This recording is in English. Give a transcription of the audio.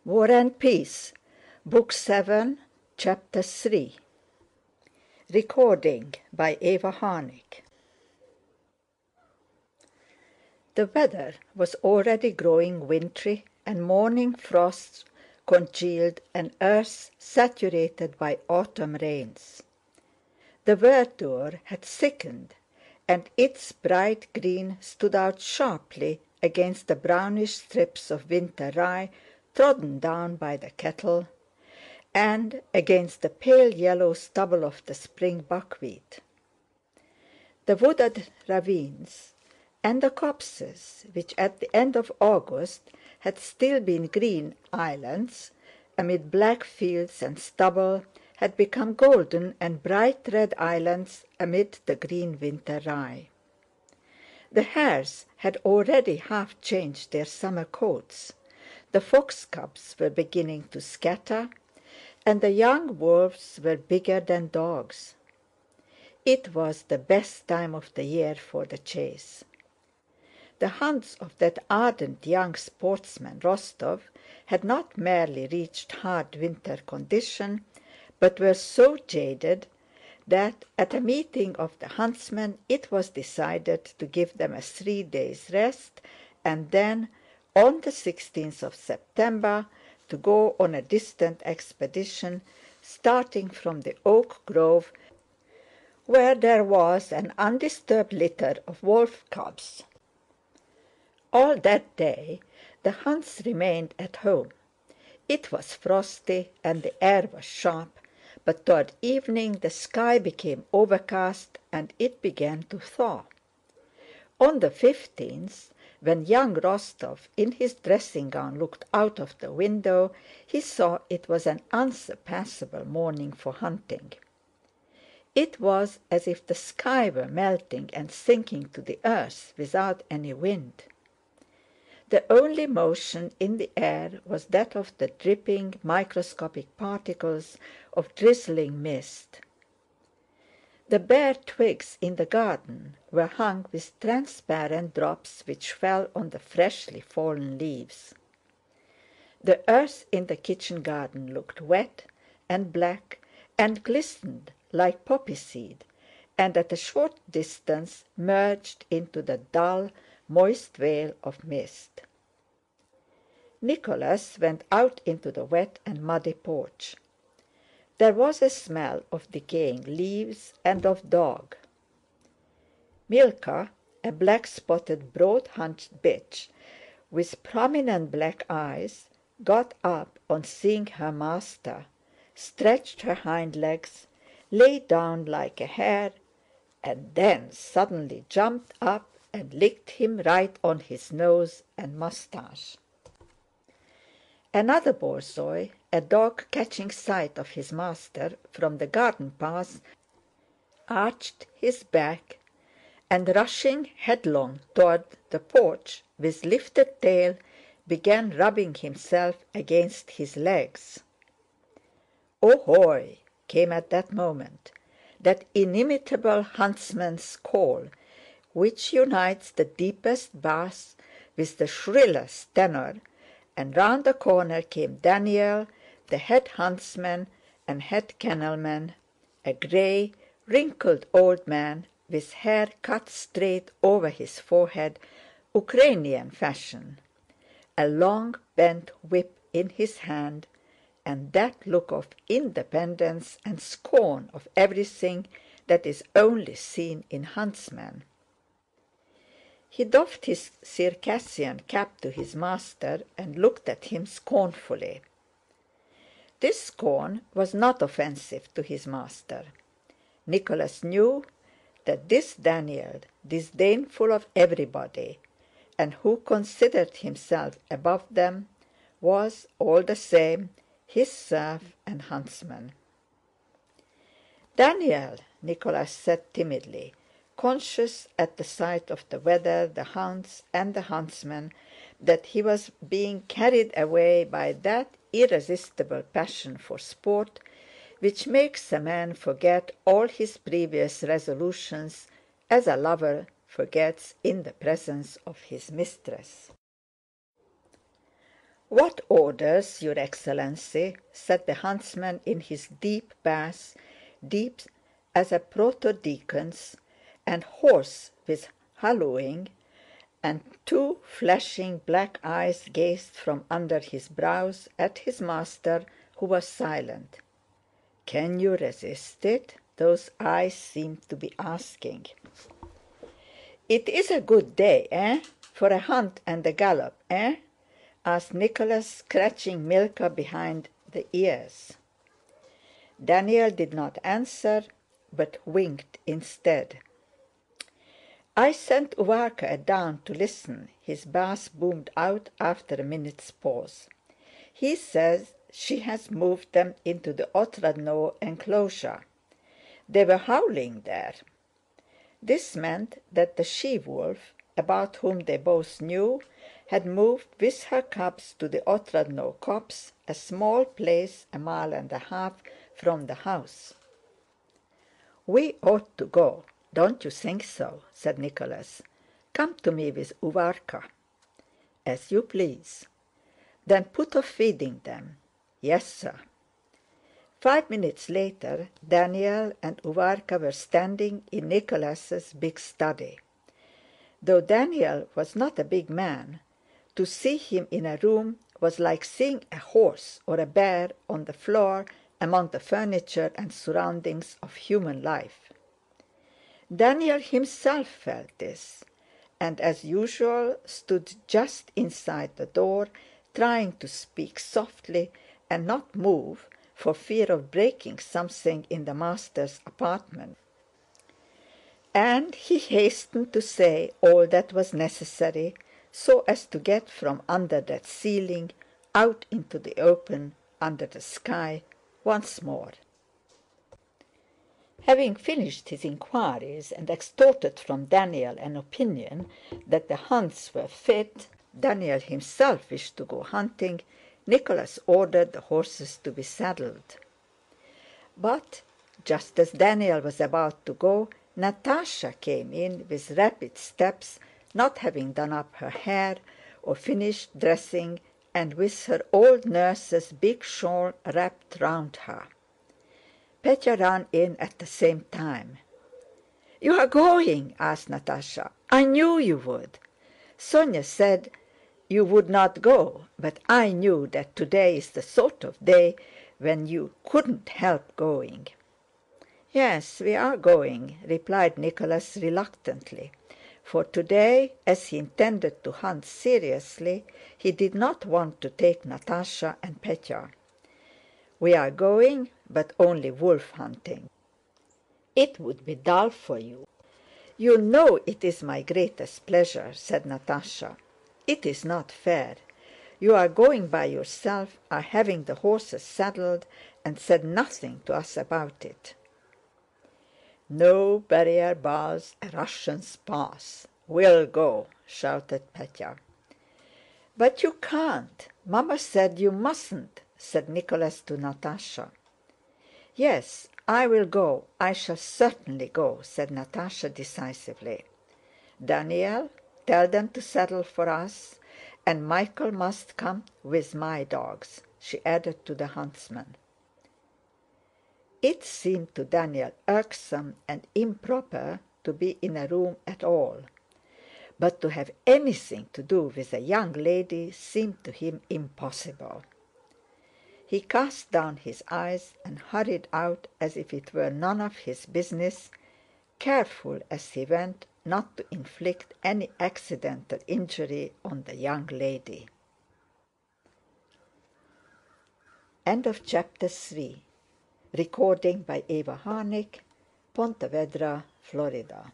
War and Peace, Book 7, Chapter 3. Recording by Eva Harnick. The weather was already growing wintry, and morning frosts congealed an earth saturated by autumn rains. The verdure had thickened, and its bright green stood out sharply against the brownish strips of winter rye trodden down by the cattle, and against the pale yellow stubble of the spring buckwheat. The wooded ravines and the copses, which at the end of August had still been green islands amid black fields and stubble, had become golden and bright red islands amid the green winter rye. The hares had already half changed their summer coats, the fox cubs were beginning to scatter, and the young wolves were bigger than dogs. It was the best time of the year for the chase. The hounds of that ardent young sportsman Rostov had not merely reached hard winter condition, but were so jaded that at a meeting of the huntsmen it was decided to give them a 3 days' rest, and then, on the 16th of September, to go on a distant expedition, starting from the oak grove, where there was an undisturbed litter of wolf cubs. All that day the hounds remained at home. It was frosty and the air was sharp, but toward evening the sky became overcast and it began to thaw. On the 15th, when young Rostov in his dressing gown looked out of the window, he saw it was an unsurpassable morning for hunting. It was as if the sky were melting and sinking to the earth without any wind. The only motion in the air was that of the dripping microscopic particles of drizzling mist. The bare twigs in the garden were hung with transparent drops which fell on the freshly fallen leaves. The earth in the kitchen garden looked wet and black and glistened like poppy seed, and at a short distance merged into the dull, moist veil of mist. Nicholas went out into the wet and muddy porch. There was a smell of decaying leaves and of dog. Milka, a black-spotted, broad-haunched bitch with prominent black eyes, got up on seeing her master, stretched her hind legs, lay down like a hare, and then suddenly jumped up and licked him right on his nose and mustache. Another borzoi, a dog catching sight of his master from the garden path, arched his back and, rushing headlong toward the porch with lifted tail, began rubbing himself against his legs. "Ahoy!" came at that moment, that inimitable huntsman's call which unites the deepest bass with the shrillest tenor, and round the corner came Daniel, the head huntsman and head kennelman, a gray, wrinkled old man with hair cut straight over his forehead, Ukrainian fashion, a long bent whip in his hand, and that look of independence and scorn of everything that is only seen in huntsmen. He doffed his Circassian cap to his master and looked at him scornfully. This scorn was not offensive to his master. Nicholas knew that this Daniel, disdainful of everybody, and who considered himself above them, was, all the same, his serf and huntsman. "Daniel," Nicholas said timidly, conscious at the sight of the weather, the hounds, and the huntsman, that he was being carried away by that irresistible passion for sport which makes a man forget all his previous resolutions as a lover forgets in the presence of his mistress. "What orders, your Excellency?" said the huntsman in his deep bass, deep as a proto-deacon's, and hoarse with hallooing, and two flashing black eyes gazed from under his brows at his master, who was silent. "Can you resist it?" those eyes seemed to be asking. "It is a good day, eh? For a hunt and a gallop, eh?" asked Nicholas, scratching Milka behind the ears. Daniel did not answer, but winked instead. "I sent Uvárka down to listen," his bass boomed out after a minute's pause. "He says she has moved them into the Otradno enclosure. They were howling there." This meant that the she-wolf, about whom they both knew, had moved with her cubs to the Otradno copse, a small place 1.5 miles from the house. "We ought to go, don't you think so?" said Nicholas. "Come to me with Uvárka." "As you please." "Then put off feeding them." "Yes, sir." 5 minutes later Daniel and Uvárka were standing in Nicholas's big study. Though Daniel was not a big man, to see him in a room was like seeing a horse or a bear on the floor among the furniture and surroundings of human life. Daniel himself felt this, and as usual stood just inside the door, trying to speak softly and not move for fear of breaking something in the master's apartment. And he hastened to say all that was necessary, so as to get from under that ceiling out into the open, under the sky, once more. Having finished his inquiries and extorted from Daniel an opinion that the hunts were fit, Daniel himself wished to go hunting, Nicholas ordered the horses to be saddled. But just as Daniel was about to go, Natásha came in with rapid steps, not having done up her hair or finished dressing, and with her old nurse's big shawl wrapped round her. Pétya ran in at the same time. "You are going?" asked Natásha. "I knew you would. Sónya said you would not go, but I knew that today is the sort of day when you couldn't help going." "Yes, we are going," replied Nicholas reluctantly, for today, as he intended to hunt seriously, he did not want to take Natásha and Pétya. "We are going, but only wolf hunting. It would be dull for you." "You know it is my greatest pleasure," said Natásha. "It is not fair. You are going by yourself, are having the horses saddled, and said nothing to us about it." "No barrier bars a Russian's path. We'll go!" shouted Pétya. "But you can't. Mamma said you mustn't," said Nicholas to Natásha. "Yes, I will go. I shall certainly go," said Natásha decisively. "Daniel, tell them to saddle for us, and Michael must come with my dogs," she added to the huntsman. It seemed to Daniel irksome and improper to be in a room at all, but to have anything to do with a young lady seemed to him impossible. He cast down his eyes and hurried out as if it were none of his business, careful as he went not to inflict any accidental injury on the young lady. End of chapter 3. Recording by Eva Harnick, Pontevedra, Florida.